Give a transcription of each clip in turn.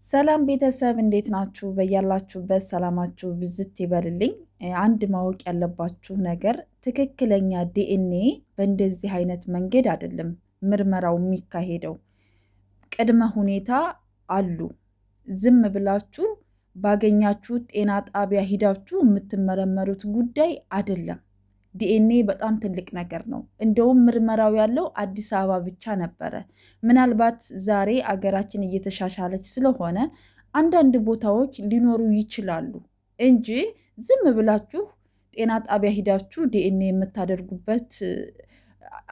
ሰላም ቤተሰብ እንዴት ናችሁ? በያላችሁበት ሰላማችሁ ብዝት ይበልልኝ። አንድ ማወቅ ያለባችሁ ነገር ትክክለኛ ዲኤንኤ በእንደዚህ አይነት መንገድ አይደለም ምርመራው የሚካሄደው። ቅድመ ሁኔታ አሉ። ዝም ብላችሁ ባገኛችሁት ጤና ጣቢያ ሂዳችሁ የምትመረመሩት ጉዳይ አይደለም። ዲኤንኤ በጣም ትልቅ ነገር ነው። እንደውም ምርመራው ያለው አዲስ አበባ ብቻ ነበረ። ምናልባት ዛሬ አገራችን እየተሻሻለች ስለሆነ አንዳንድ ቦታዎች ሊኖሩ ይችላሉ እንጂ ዝም ብላችሁ ጤና ጣቢያ ሂዳችሁ ዲኤንኤ የምታደርጉበት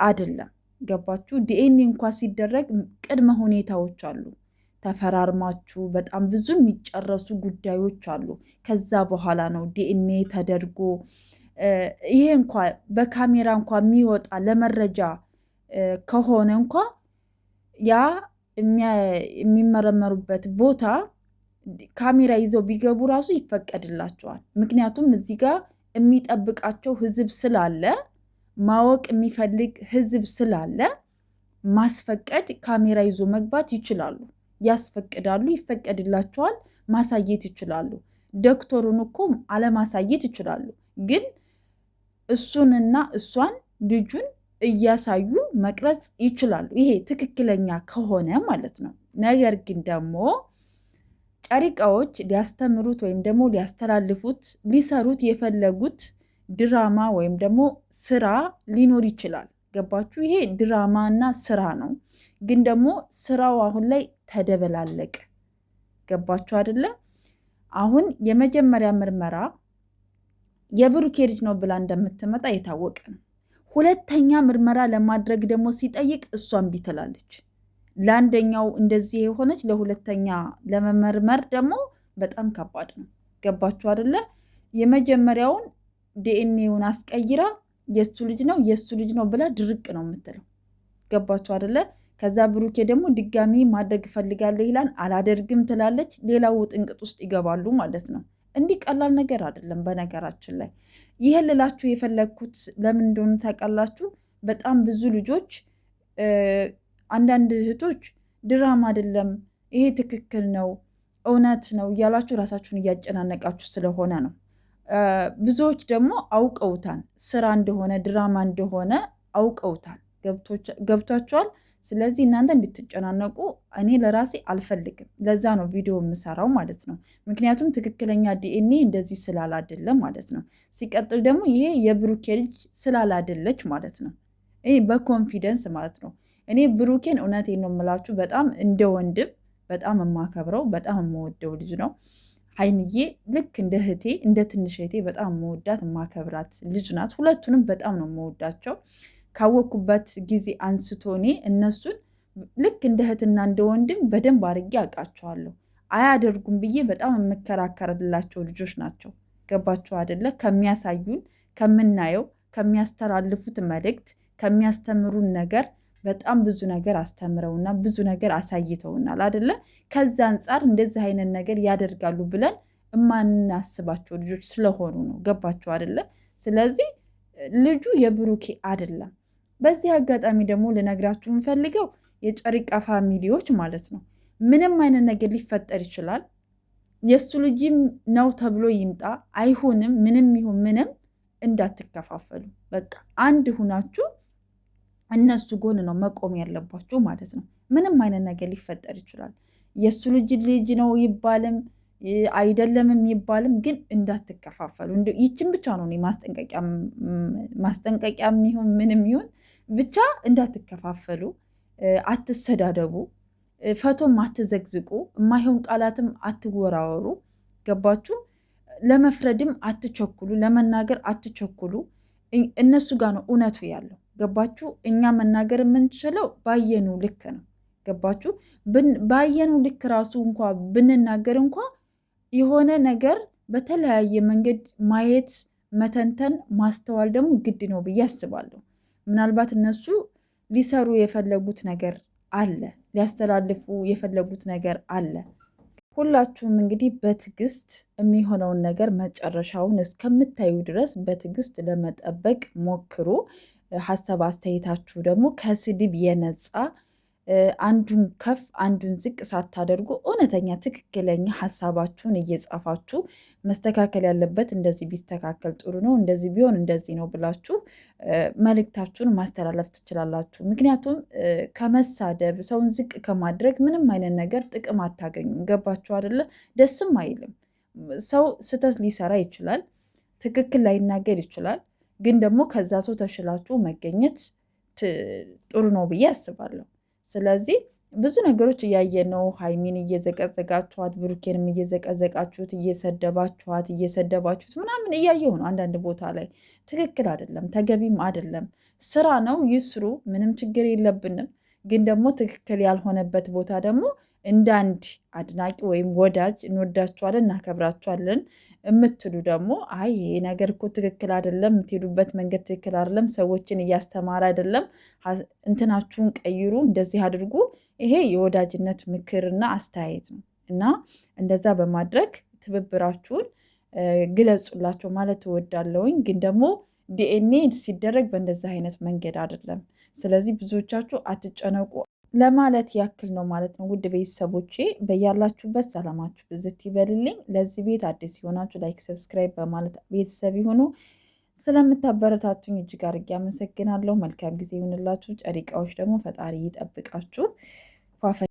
አይደለም። ገባችሁ? ዲኤንኤ እንኳ ሲደረግ ቅድመ ሁኔታዎች አሉ። ተፈራርማችሁ በጣም ብዙ የሚጨረሱ ጉዳዮች አሉ። ከዛ በኋላ ነው ዲኤንኤ ተደርጎ ይሄ እንኳ በካሜራ እንኳ የሚወጣ ለመረጃ ከሆነ እንኳ ያ የሚመረመሩበት ቦታ ካሜራ ይዘው ቢገቡ ራሱ ይፈቀድላቸዋል። ምክንያቱም እዚህ ጋር የሚጠብቃቸው ህዝብ ስላለ፣ ማወቅ የሚፈልግ ህዝብ ስላለ ማስፈቀድ፣ ካሜራ ይዞ መግባት ይችላሉ፣ ያስፈቅዳሉ፣ ይፈቀድላቸዋል፣ ማሳየት ይችላሉ። ዶክተሩን እኮ አለማሳየት ይችላሉ፣ ግን እሱንና እሷን ልጁን እያሳዩ መቅረጽ ይችላሉ። ይሄ ትክክለኛ ከሆነ ማለት ነው። ነገር ግን ደግሞ ጨሪቃዎች ሊያስተምሩት ወይም ደግሞ ሊያስተላልፉት ሊሰሩት የፈለጉት ድራማ ወይም ደግሞ ስራ ሊኖር ይችላል። ገባችሁ? ይሄ ድራማ እና ስራ ነው። ግን ደግሞ ስራው አሁን ላይ ተደበላለቀ። ገባችሁ አይደለ? አሁን የመጀመሪያ ምርመራ የብሩኬ ልጅ ነው ብላ እንደምትመጣ የታወቀ ነው። ሁለተኛ ምርመራ ለማድረግ ደግሞ ሲጠይቅ እሷ እምቢ ትላለች። ለአንደኛው እንደዚህ የሆነች ለሁለተኛ ለመመርመር ደግሞ በጣም ከባድ ነው። ገባችሁ አይደለ? የመጀመሪያውን ዲኤንኤውን አስቀይራ የሱ ልጅ ነው ብላ ድርቅ ነው የምትለው። ገባችሁ አይደለ? ከዛ ብሩኬ ደግሞ ድጋሚ ማድረግ እፈልጋለሁ ይላል፣ አላደርግም ትላለች። ሌላው ጥንቅጥ ውስጥ ይገባሉ ማለት ነው። እንዲህ ቀላል ነገር አይደለም። በነገራችን ላይ ይሄን ልላችሁ የፈለግኩት ለምን እንደሆነ ታውቃላችሁ? በጣም ብዙ ልጆች፣ አንዳንድ እህቶች ድራማ አይደለም ይሄ ትክክል ነው እውነት ነው እያላችሁ ራሳችሁን እያጨናነቃችሁ ስለሆነ ነው። ብዙዎች ደግሞ አውቀውታል፣ ስራ እንደሆነ ድራማ እንደሆነ አውቀውታል። ገብቷቸዋል። ስለዚህ እናንተ እንድትጨናነቁ እኔ ለራሴ አልፈልግም። ለዛ ነው ቪዲዮ የምሰራው ማለት ነው። ምክንያቱም ትክክለኛ ዲኤንኤ እንደዚህ ስላላደለ ማለት ነው። ሲቀጥል ደግሞ ይሄ የብሩኬ ልጅ ስላላደለች ማለት ነው። ይሄ በኮንፊደንስ ማለት ነው። እኔ ብሩኬን እውነቴን ነው የምላችሁ በጣም እንደ ወንድም በጣም የማከብረው በጣም የምወደው ልጅ ነው። ሀይምዬ ልክ እንደ እህቴ እንደ ትንሽ እህቴ በጣም የምወዳት የማከብራት ልጅ ናት። ሁለቱንም በጣም ነው የምወዳቸው። ካወቅኩበት ጊዜ አንስቶ እኔ እነሱን ልክ እንደ እህትና እንደ ወንድም በደንብ አድርጌ አውቃቸዋለሁ። አያደርጉም ብዬ በጣም የምከራከርላቸው ልጆች ናቸው። ገባቸው አይደለ? ከሚያሳዩን፣ ከምናየው፣ ከሚያስተላልፉት መልእክት፣ ከሚያስተምሩን ነገር በጣም ብዙ ነገር አስተምረውና ብዙ ነገር አሳይተውናል አይደለ? ከዛ አንጻር እንደዚህ አይነት ነገር ያደርጋሉ ብለን የማናስባቸው ልጆች ስለሆኑ ነው። ገባቸው አይደለ? ስለዚህ ልጁ የብሩኬ አይደለም። በዚህ አጋጣሚ ደግሞ ልነግራችሁ የምፈልገው የጨሪቃ ፋሚሊዎች ማለት ነው፣ ምንም አይነት ነገር ሊፈጠር ይችላል። የእሱ ልጅም ነው ተብሎ ይምጣ አይሁንም፣ ምንም ይሁን ምንም እንዳትከፋፈሉ። በቃ አንድ ሁናችሁ እነሱ ጎን ነው መቆም ያለባችሁ ማለት ነው። ምንም አይነት ነገር ሊፈጠር ይችላል። የእሱ ልጅ ነው ይባልም አይደለም የሚባልም ግን እንዳትከፋፈሉ። ይችን ብቻ ነው ማስጠንቀቂያ የሚሆን ምንም ይሁን ብቻ እንዳትከፋፈሉ፣ አትሰዳደቡ፣ ፈቶም አትዘግዝቁ፣ የማይሆን ቃላትም አትወራወሩ። ገባችሁ? ለመፍረድም አትቸኩሉ፣ ለመናገር አትቸኩሉ። እነሱ ጋር ነው እውነቱ ያለው። ገባችሁ? እኛ መናገር የምንችለው ባየኑ ልክ ነው። ገባችሁ? ባየኑ ልክ ራሱ እንኳ ብንናገር እንኳ የሆነ ነገር በተለያየ መንገድ ማየት፣ መተንተን፣ ማስተዋል ደግሞ ግድ ነው ብዬ አስባለሁ። ምናልባት እነሱ ሊሰሩ የፈለጉት ነገር አለ፣ ሊያስተላልፉ የፈለጉት ነገር አለ። ሁላችሁም እንግዲህ በትዕግስት የሚሆነውን ነገር መጨረሻውን እስከምታዩ ድረስ በትዕግስት ለመጠበቅ ሞክሩ። ሀሳብ አስተያየታችሁ ደግሞ ከስድብ የነጻ አንዱን ከፍ አንዱን ዝቅ ሳታደርጉ እውነተኛ ትክክለኛ ሀሳባችሁን እየጻፋችሁ መስተካከል ያለበት እንደዚህ ቢስተካከል ጥሩ ነው፣ እንደዚህ ቢሆን እንደዚህ ነው ብላችሁ መልእክታችሁን ማስተላለፍ ትችላላችሁ። ምክንያቱም ከመሳደብ ሰውን ዝቅ ከማድረግ ምንም አይነት ነገር ጥቅም አታገኙም። ገባችሁ አይደለ? ደስም አይልም። ሰው ስህተት ሊሰራ ይችላል፣ ትክክል ላይናገር ይችላል። ግን ደግሞ ከዛ ሰው ተሽላችሁ መገኘት ጥሩ ነው ብዬ አስባለሁ። ስለዚህ ብዙ ነገሮች እያየን ነው። ሀይሚን እየዘቀዘቃችኋት፣ ብሩኬንም እየዘቀዘቃችሁት፣ እየሰደባችሁት ምናምን እያየሁ ነው። አንዳንድ ቦታ ላይ ትክክል አይደለም፣ ተገቢም አይደለም። ስራ ነው፣ ይስሩ፣ ምንም ችግር የለብንም። ግን ደግሞ ትክክል ያልሆነበት ቦታ ደግሞ እንደ አንድ አድናቂ ወይም ወዳጅ እንወዳችኋለን፣ እናከብራችኋለን የምትሉ ደግሞ አይ ይሄ ነገር እኮ ትክክል አይደለም፣ የምትሄዱበት መንገድ ትክክል አይደለም፣ ሰዎችን እያስተማረ አይደለም፣ እንትናችሁን ቀይሩ፣ እንደዚህ አድርጉ። ይሄ የወዳጅነት ምክርና አስተያየት ነው እና እንደዛ በማድረግ ትብብራችሁን ግለጹላቸው ማለት እወዳለሁኝ። ግን ደግሞ ዲኤንኤ ሲደረግ በእንደዚህ አይነት መንገድ አይደለም። ስለዚህ ብዙዎቻችሁ አትጨነቁ ለማለት ያክል ነው ማለት ነው። ውድ ቤተሰቦቼ በያላችሁበት ሰላማችሁ ብዝት ይበልልኝ። ለዚህ ቤት አዲስ የሆናችሁ ላይክ፣ ሰብስክራይብ በማለት ቤተሰብ ይሁኑ። ስለምታበረታቱኝ እጅግ አድርጌ አመሰግናለሁ። መልካም ጊዜ ይሁንላችሁ። ጨሪቃዎች ደግሞ ፈጣሪ ይጠብቃችሁ።